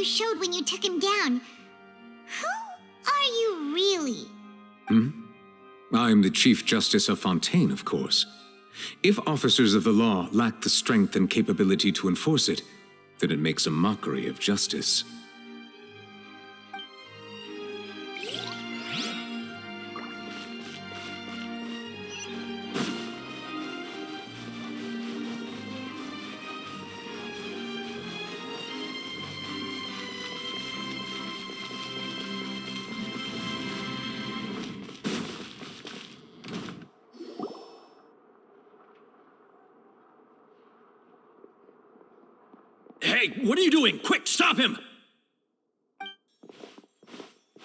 you showed when you took him down. Who are you really? I'm the Chief Justice of Fontaine, of course. If officers of the law lack the strength and capability to enforce it, then it makes a mockery of justice. Hey, what are you doing? Quick, stop him!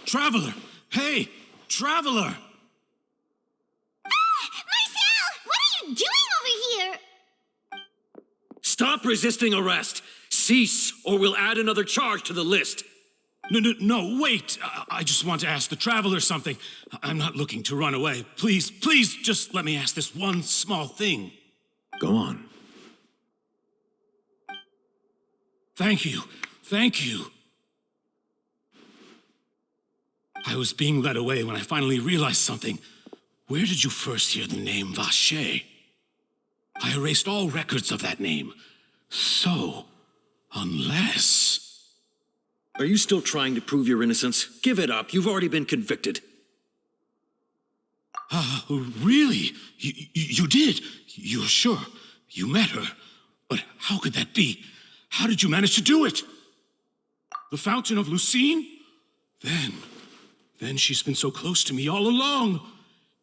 Traveler! Hey, Traveler! Marcel! What are you doing over here? Stop resisting arrest! Cease, or we'll add another charge to the list. No, wait! I just want to ask the Traveler something. I'm not looking to run away. Please, just let me ask this one small thing. Go on. Thank you. I was being led away when I finally realized something. Where did you first hear the name Vacher? I erased all records of that name. So, unless... Are you still trying to prove your innocence? Give it up. You've already been convicted. Really? You did? You're sure? You met her? But how could that be? How did you manage to do it? The Fountain of Lucine? Then she's been so close to me all along.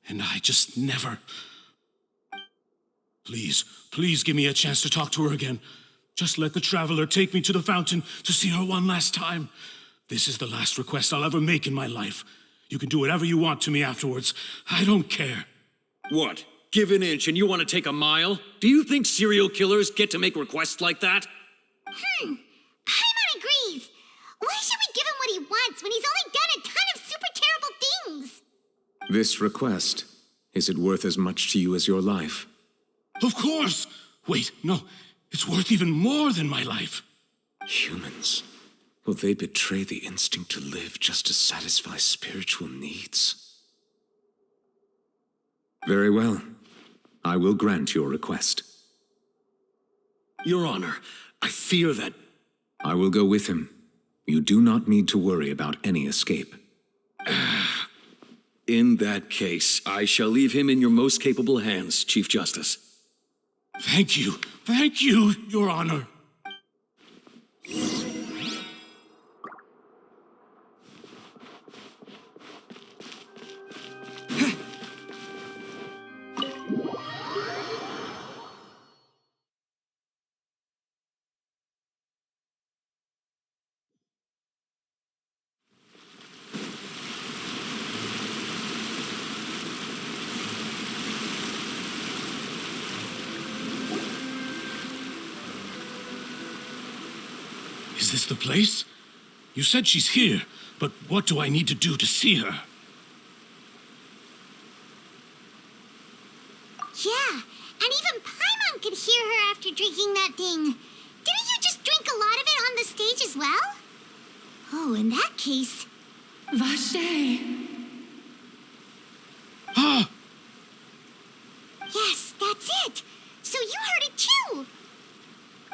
And I just never... Please give me a chance to talk to her again. Just let the Traveler take me to the fountain to see her one last time. This is the last request I'll ever make in my life. You can do whatever you want to me afterwards. I don't care. What? Give an inch and you want to take a mile? Do you think serial killers get to make requests like that? Paimon agrees. Why should we give him what he wants when he's only done a ton of super terrible things? This request, is it worth as much to you as your life? Of course! Wait, no. It's worth even more than my life. Humans. Will they betray the instinct to live just to satisfy spiritual needs? Very well. I will grant your request. Your Honor, I fear that... I will go with him. You do not need to worry about any escape. In that case, I shall leave him in your most capable hands, Chief Justice. Thank you, Your Honor. Is this the place? You said she's here, but what do I need to do to see her? Yeah, and even Paimon could hear her after drinking that thing. Didn't you just drink a lot of it on the stage as well? Oh, in that case... Vacher! Ah! Yes, that's it! So you heard it too!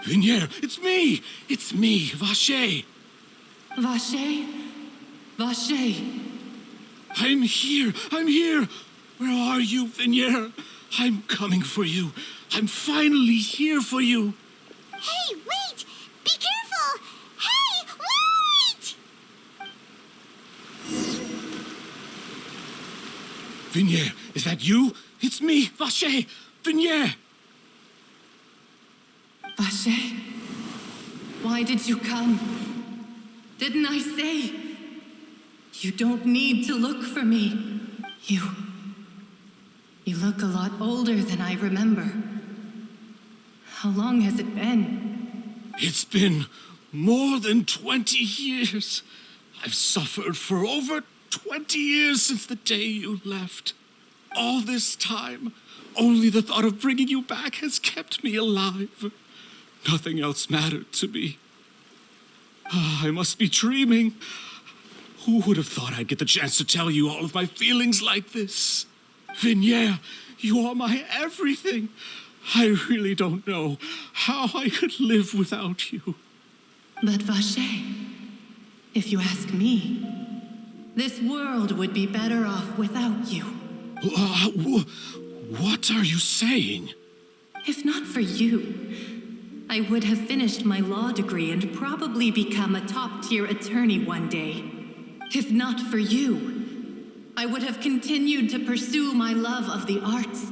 Vignier, it's me! It's me, Vacher! Vacher? Vacher! I'm here! Where are you, Vignier? I'm coming for you. I'm finally here for you. Hey, wait! Be careful! Hey, wait! Vignier, is that you? It's me, Vacher! Vignier! Vacher? Why did you come? Didn't I say? You don't need to look for me. You look a lot older than I remember. How long has it been? It's been more than 20 years. I've suffered for over 20 years since the day you left. All this time, only the thought of bringing you back has kept me alive. Nothing else mattered to me. I must be dreaming. Who would have thought I'd get the chance to tell you all of my feelings like this? Vignier, you are my everything. I really don't know how I could live without you. But Vacher, if you ask me, this world would be better off without you. What are you saying? If not for you, I would have finished my law degree and probably become a top-tier attorney one day. If not for you, I would have continued to pursue my love of the arts,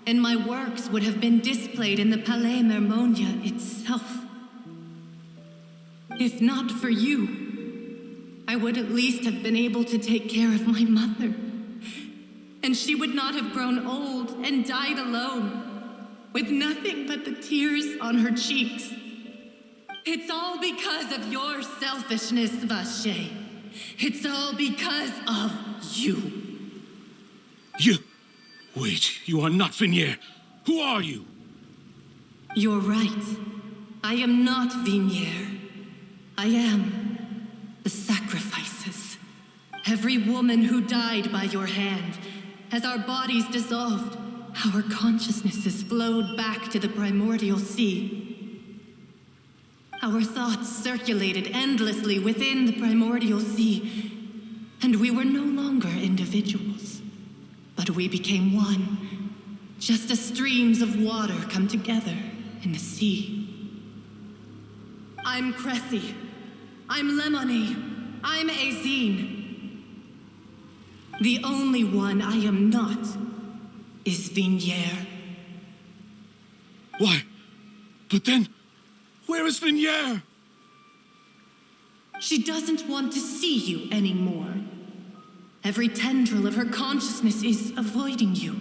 and my works would have been displayed in the Palais Mermonia itself. If not for you, I would at least have been able to take care of my mother. And she would not have grown old and died alone, with nothing but the tears on her cheeks. It's all because of your selfishness, Vacher. It's all because of you. Wait, you are not Vignier. Who are you? You're right. I am not Vignier. I am the sacrifices. Every woman who died by your hand, as our bodies dissolved, our consciousnesses flowed back to the primordial sea. Our thoughts circulated endlessly within the primordial sea, and we were no longer individuals, but we became one, just as streams of water come together in the sea. I'm Cressy. I'm Lemonie. I'm Azine. The only one I am not is Vignier. Why? But then, where is Vignier? She doesn't want to see you anymore. Every tendril of her consciousness is avoiding you.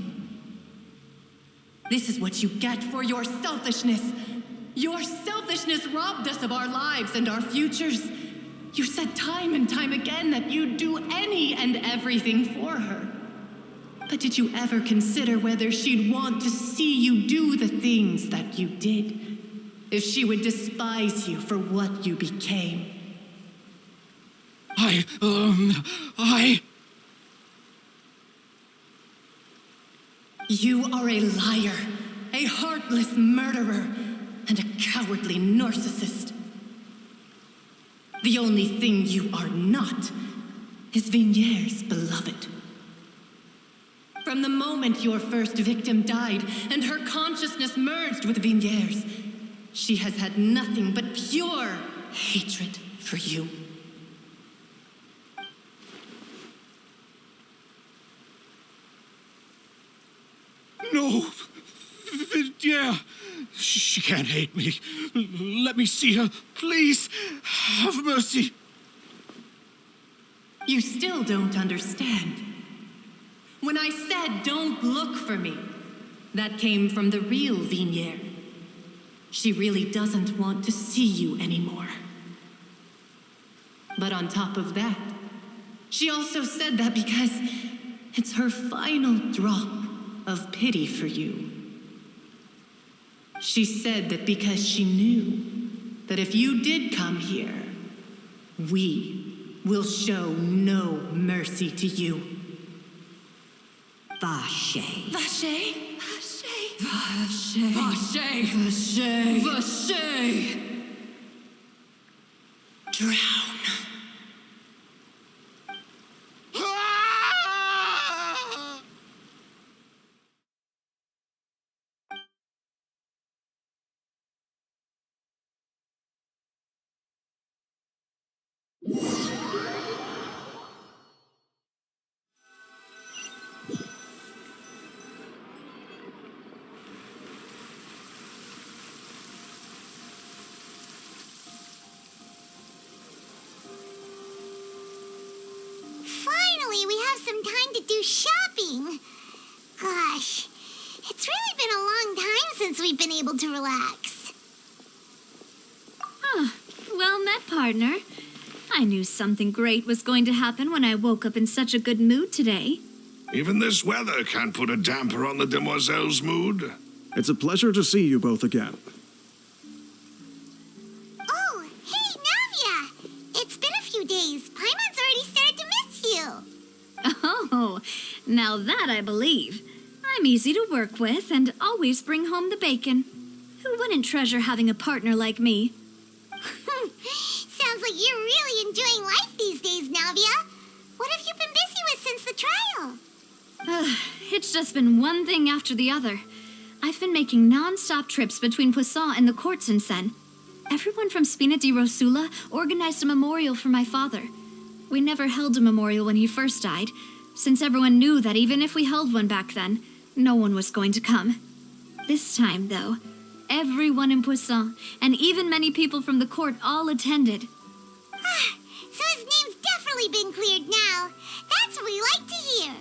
This is what you get for your selfishness. Your selfishness robbed us of our lives and our futures. You said time and time again that you'd do any and everything for her. But did you ever consider whether she'd want to see you do the things that you did? If she would despise you for what you became? You are a liar, a heartless murderer, and a cowardly narcissist. The only thing you are not is Vignier's beloved. From the moment your first victim died and her consciousness merged with Vignier's, she has had nothing but pure hatred for you. No, Vignier. She can't hate me. Let me see her, please. Have mercy. You still don't understand. When I said don't look for me, that came from the real Vignier. She really doesn't want to see you anymore. But on top of that, she also said that because it's her final drop of pity for you. She said that because she knew that if you did come here, we will show no mercy to you. Vacher. Vacher? Vacher? Vacher? Vacher? Vacher? Drown. Finally, we have some time to do shopping. Gosh, it's really been a long time since we've been able to relax. Well met, partner. I knew something great was going to happen when I woke up in such a good mood today. Even this weather can't put a damper on the demoiselle's mood. It's a pleasure to see you both again. Oh, hey, Navia! easy to work with and always bring home the bacon. Who wouldn't treasure having a partner like me? Sounds like you're really enjoying life these days, Navia. What have you been busy with since the trial? It's just been one thing after the other. I've been making non-stop trips between Poisson and the courts in Sen. Everyone from Spina di Rosula organized a memorial for my father. We never held a memorial when he first died, since everyone knew that even if we held one back then, no one was going to come. This time, though, everyone in Poisson, and even many people from the court, all attended. So his name's definitely been cleared now. That's what we like to hear.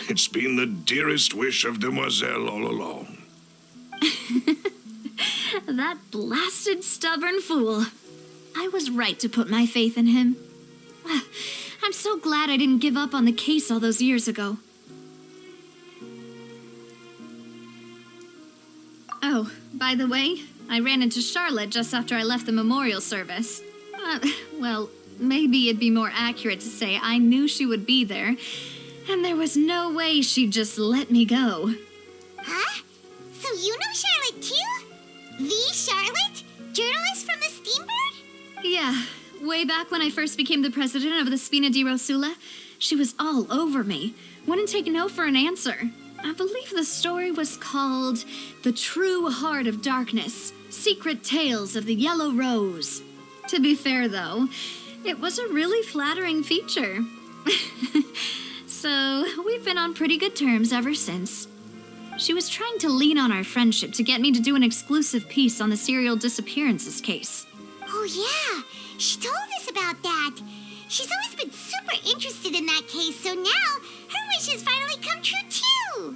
It's been the dearest wish of Demoiselle all along. That blasted stubborn fool. I was right to put my faith in him. I'm so glad I didn't give up on the case all those years ago. Oh, by the way, I ran into Charlotte just after I left the memorial service. Well, maybe it'd be more accurate to say I knew she would be there, and there was no way she'd just let me go. Huh? So you know Charlotte too? The Charlotte? Journalist from the Steambird? Yeah, way back when I first became the president of the Spina di Rosula, she was all over me. Wouldn't take no for an answer. I believe the story was called The True Heart of Darkness, Secret Tales of the Yellow Rose. To be fair, though, it was a really flattering feature. So, we've been on pretty good terms ever since. She was trying to lean on our friendship to get me to do an exclusive piece on the serial disappearances case. Oh yeah, she told us about that. She's always been super interested in that case, so now her wishes finally come true too.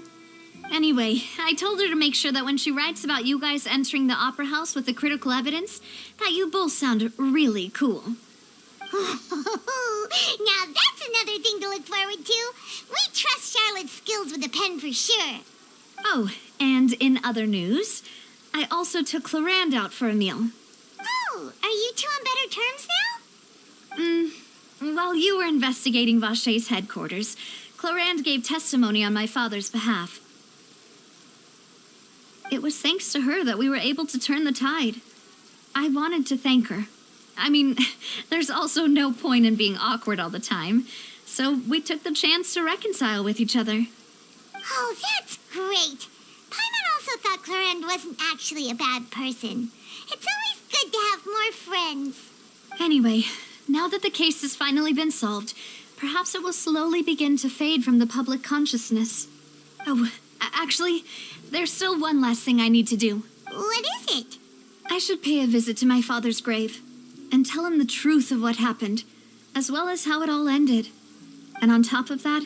Anyway, I told her to make sure that when she writes about you guys entering the opera house with the critical evidence, that you both sound really cool. Now that's another thing to look forward to. We trust Charlotte's skills with a pen for sure. Oh, and in other news, I also took Clarand out for a meal. Oh, are you two on better terms now? While you were investigating Vacher's headquarters, Clarand gave testimony on my father's behalf. It was thanks to her that we were able to turn the tide. I wanted to thank her. I mean, there's also no point in being awkward all the time, so we took the chance to reconcile with each other. Oh, that's great. Paimon also thought Clarand wasn't actually a bad person. It's always good to have more friends. Anyway, now that the case has finally been solved, perhaps it will slowly begin to fade from the public consciousness. Oh, actually, there's still one last thing I need to do. What is it? I should pay a visit to my father's grave and tell him the truth of what happened, as well as how it all ended. And on top of that,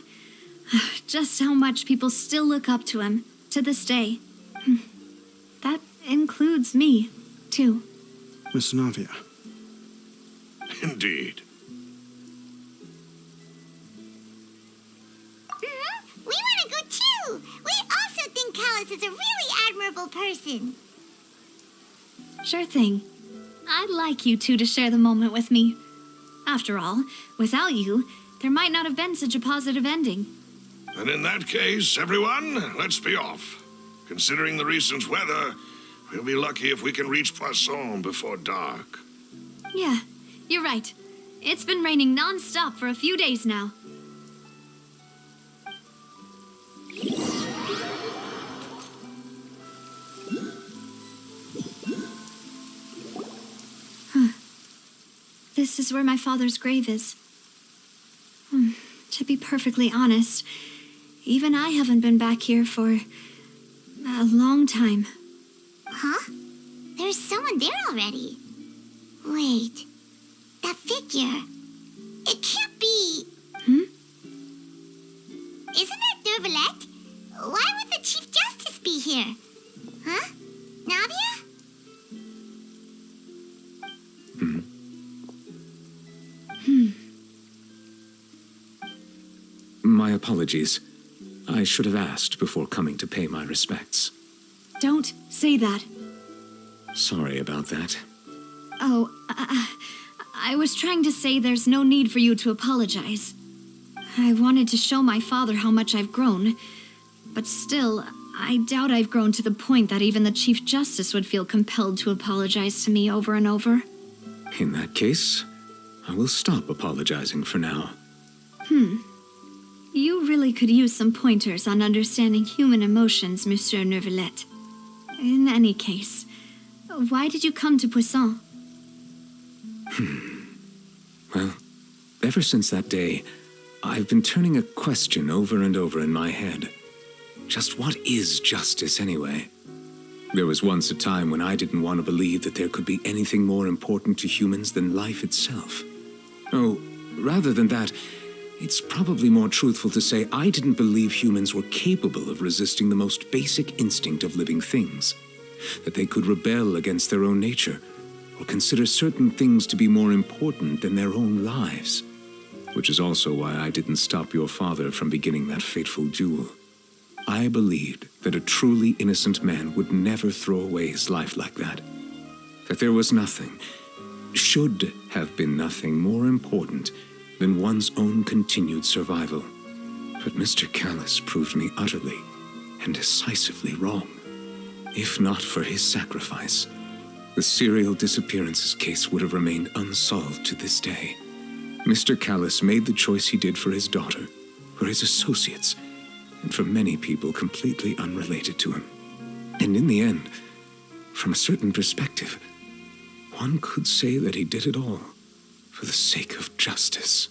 just how much people still look up to him to this day. That includes me, too. Miss Navia. Indeed. We want to go too. We also think Callus is a really admirable person. Sure thing. I'd like you two to share the moment with me. After all, without you, there might not have been such a positive ending. And in that case, everyone, let's be off. Considering the recent weather, we'll be lucky if we can reach Poisson before dark. Yeah, you're right. It's been raining non-stop for a few days now. This is where my father's grave is. To be perfectly honest, even I haven't been back here for a long time. Huh? There's someone there already. Wait. That figure. It can't be... Isn't that Dervalette? Why would the Chief Justice be here? Huh? Navia? My apologies. I should have asked before coming to pay my respects. Don't say that. Sorry about that. Oh, I was trying to say there's no need for you to apologize. I wanted to show my father how much I've grown. But still, I doubt I've grown to the point that even the Chief Justice would feel compelled to apologize to me over and over. In that case, I will stop apologizing for now. You really could use some pointers on understanding human emotions, Monsieur Neuvillette. In any case, why did you come to Poisson? Well, ever since that day, I've been turning a question over and over in my head. Just what is justice, anyway? There was once a time when I didn't want to believe that there could be anything more important to humans than life itself. Oh, rather than that, it's probably more truthful to say I didn't believe humans were capable of resisting the most basic instinct of living things. That they could rebel against their own nature, or consider certain things to be more important than their own lives. Which is also why I didn't stop your father from beginning that fateful duel. I believed that a truly innocent man would never throw away his life like that. That there was nothing, should have been nothing more important than one's own continued survival. But Mr. Callis proved me utterly and decisively wrong. If not for his sacrifice, the serial disappearances case would have remained unsolved to this day. Mr. Callis made the choice he did for his daughter, for his associates, and for many people completely unrelated to him. And in the end, from a certain perspective, one could say that he did it all for the sake of justice.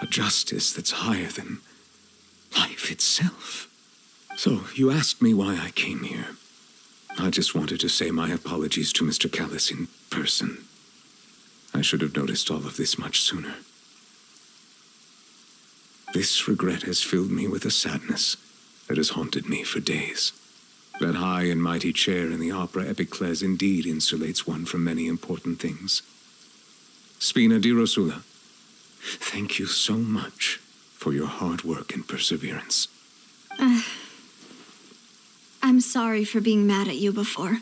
A justice that's higher than life itself. So, you asked me why I came here. I just wanted to say my apologies to Mr. Callis in person. I should have noticed all of this much sooner. This regret has filled me with a sadness that has haunted me for days. That high and mighty chair in the opera Epiclese indeed insulates one from many important things. Spina di Rosula, thank you so much for your hard work and perseverance. I'm sorry for being mad at you before.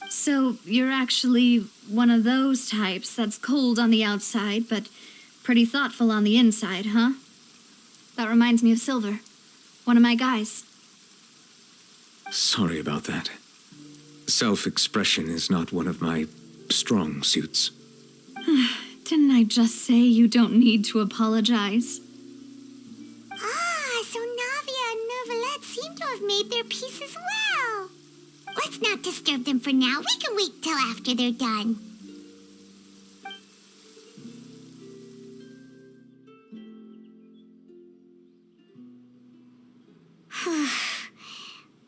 So, you're actually one of those types that's cold on the outside, but pretty thoughtful on the inside, huh? That reminds me of Silver, one of my guys. Sorry about that. Self-expression is not one of my strong suits. Didn't I just say you don't need to apologize? So Navia and Neuvillette seem to have made their peace as well. Let's not disturb them for now. We can wait till after they're done.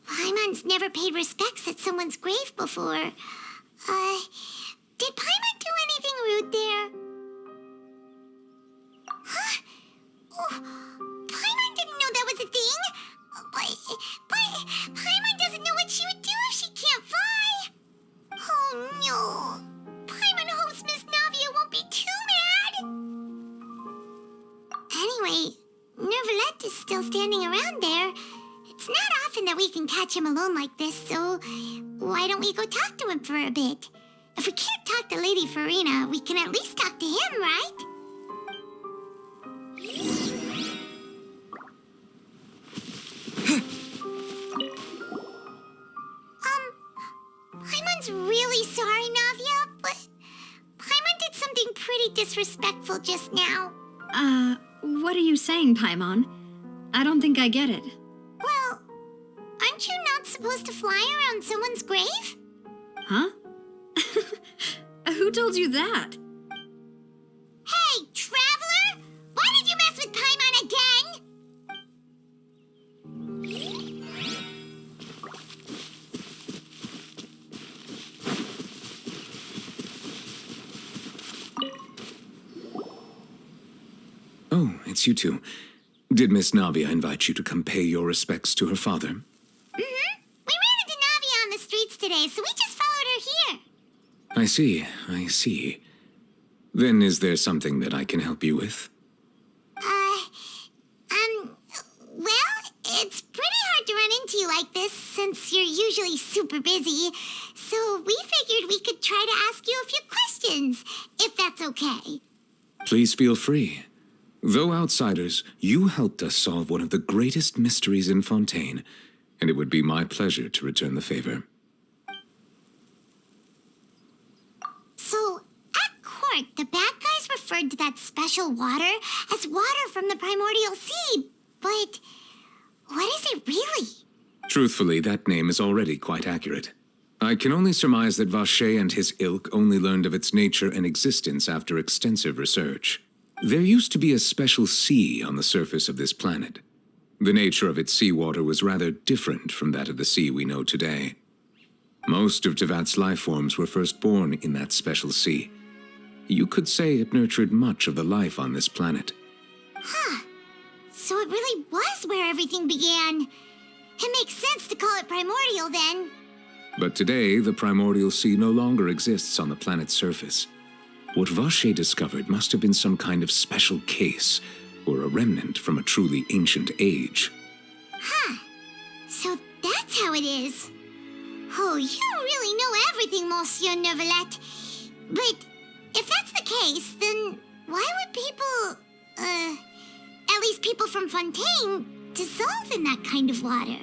Paimon's never paid respects at someone's grave before. Did Paimon do anything rude there? Huh? Oh, Paimon didn't know that was a thing. But Paimon doesn't know what she would do if she can't fly. Oh no. Paimon hopes Miss Navia won't be too mad. Anyway, Neuvillette is still standing around there. It's not often that we can catch him alone like this, so why don't we go talk to him for a bit? If we can't talk to Lady Farina, we can at least talk to him, right? Paimon's really sorry, Navia, but Paimon did something pretty disrespectful just now. What are you saying, Paimon? I don't think I get it. Well, aren't you not supposed to fly around someone's grave? Huh? Who told you that? Hey, traveler! Why did you mess with Paimon again? Oh, it's you two. Did Miss Navia invite you to come pay your respects to her father? Mm-hmm. We ran into Navia on the streets today, so we just followed her here. I see. Then is there something that I can help you with? Well, it's pretty hard to run into you like this since you're usually super busy. So we figured we could try to ask you a few questions, if that's okay. Please feel free. Though outsiders, you helped us solve one of the greatest mysteries in Fontaine, and it would be my pleasure to return the favor. So, at court, the bad guys referred to that special water as water from the primordial sea, but what is it really? Truthfully, that name is already quite accurate. I can only surmise that Vacher and his ilk only learned of its nature and existence after extensive research. There used to be a special sea on the surface of this planet. The nature of its seawater was rather different from that of the sea we know today. Most of Tevat's life forms were first born in that special sea. You could say it nurtured much of the life on this planet. Huh. So it really was where everything began. It makes sense to call it primordial then. But today, the primordial sea no longer exists on the planet's surface. What Vacher discovered must have been some kind of special case, or a remnant from a truly ancient age. Huh. So that's how it is. Oh, you really know everything, Monsieur Neuvillette. But if that's the case, then why would people, at least people from Fontaine, dissolve in that kind of water?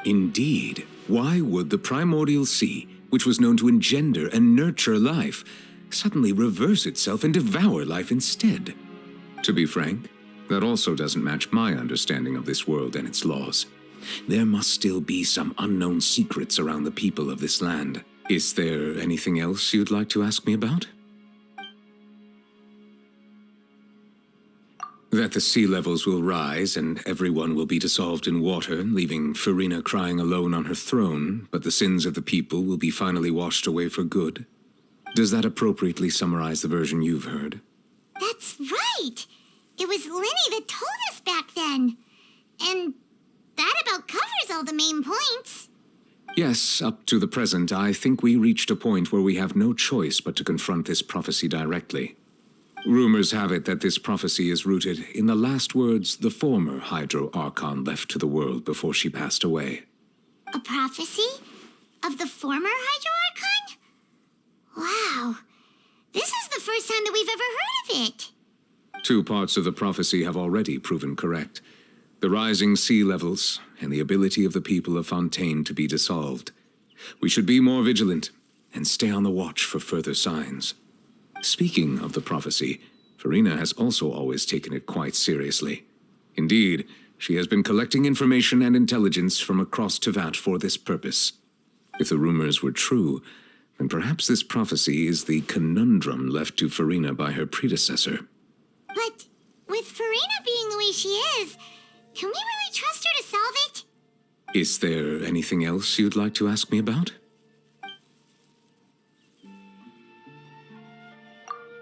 Indeed. Why would the primordial sea, which was known to engender and nurture life, suddenly reverse itself and devour life instead? To be frank, that also doesn't match my understanding of this world and its laws. There must still be some unknown secrets around the people of this land. Is there anything else you'd like to ask me about? That the sea levels will rise and everyone will be dissolved in water, leaving Farina crying alone on her throne, but the sins of the people will be finally washed away for good. Does that appropriately summarize the version you've heard? That's right! It was Linny that told us back then. And that about covers all the main points. Yes, up to the present, I think we reached a point where we have no choice but to confront this prophecy directly. Rumors have it that this prophecy is rooted in the last words the former Hydro Archon left to the world before she passed away. A prophecy? Of the former Hydro Archon? Wow. This is the first time that we've ever heard of it. 2 parts of the prophecy have already proven correct. The rising sea levels and the ability of the people of Fontaine to be dissolved. We should be more vigilant and stay on the watch for further signs. Speaking of the prophecy, Farina has also always taken it quite seriously. Indeed, she has been collecting information and intelligence from across Tevat for this purpose. If the rumors were true, then perhaps this prophecy is the conundrum left to Farina by her predecessor. But with Farina being the way she is, can we really trust her to solve it? Is there anything else you'd like to ask me about?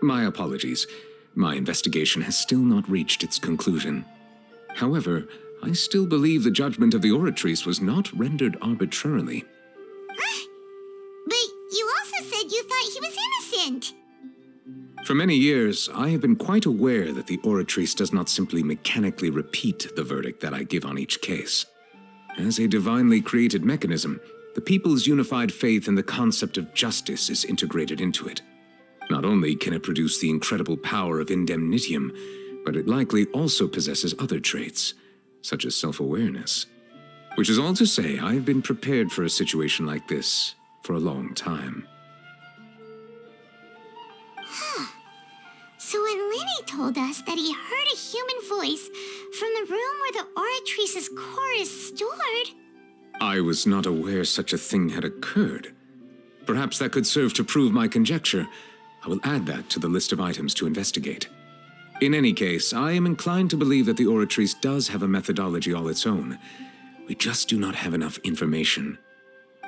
My apologies. My investigation has still not reached its conclusion. However, I still believe the judgment of the Oratrice was not rendered arbitrarily. But you also said you thought he was innocent. For many years, I have been quite aware that the Oratrice does not simply mechanically repeat the verdict that I give on each case. As a divinely created mechanism, the people's unified faith in the concept of justice is integrated into it. Not only can it produce the incredible power of indemnitium, but it likely also possesses other traits, such as self-awareness. Which is all to say, I have been prepared for a situation like this for a long time. So when Linny told us that he heard a human voice from the room where the Oratrice's core is stored... I was not aware such a thing had occurred. Perhaps that could serve to prove my conjecture. I will add that to the list of items to investigate. In any case, I am inclined to believe that the Oratrice does have a methodology all its own. We just do not have enough information.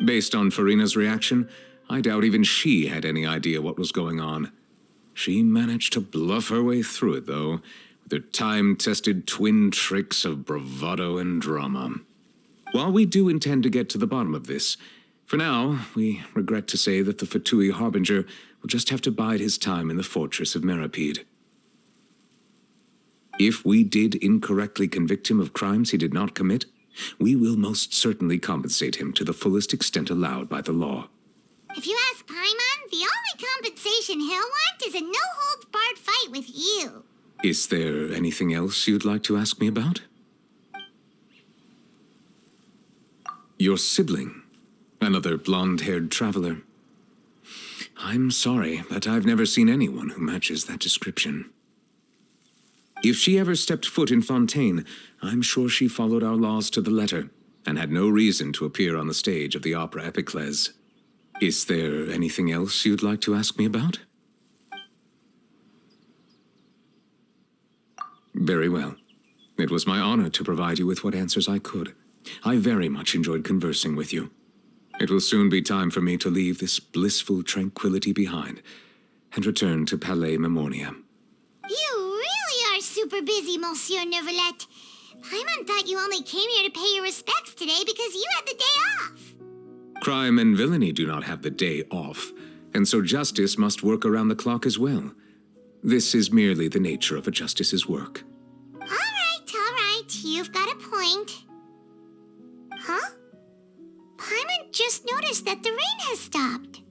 Based on Farina's reaction, I doubt even she had any idea what was going on. She managed to bluff her way through it, though, with her time-tested twin tricks of bravado and drama. While we do intend to get to the bottom of this, for now, we regret to say that the Fatui Harbinger will just have to bide his time in the fortress of Meripede. If we did incorrectly convict him of crimes he did not commit, we will most certainly compensate him to the fullest extent allowed by the law. If you ask Paimon, the only compensation he'll want is a no-holds-barred fight with you. Is there anything else you'd like to ask me about? Your sibling, another blonde-haired traveler. I'm sorry, but I've never seen anyone who matches that description. If she ever stepped foot in Fontaine, I'm sure she followed our laws to the letter and had no reason to appear on the stage of the opera Epiclese. Is there anything else you'd like to ask me about? Very well. It was my honor to provide you with what answers I could. I very much enjoyed conversing with you. It will soon be time for me to leave this blissful tranquility behind and return to Palais Memoria. You really are super busy, Monsieur Neuvillette. Paimon thought you only came here to pay your respects today because you had the day off. Crime and villainy do not have the day off, and so justice must work around the clock as well. This is merely the nature of a justice's work. All right. You've got a point. Huh? Paimon just noticed that the rain has stopped.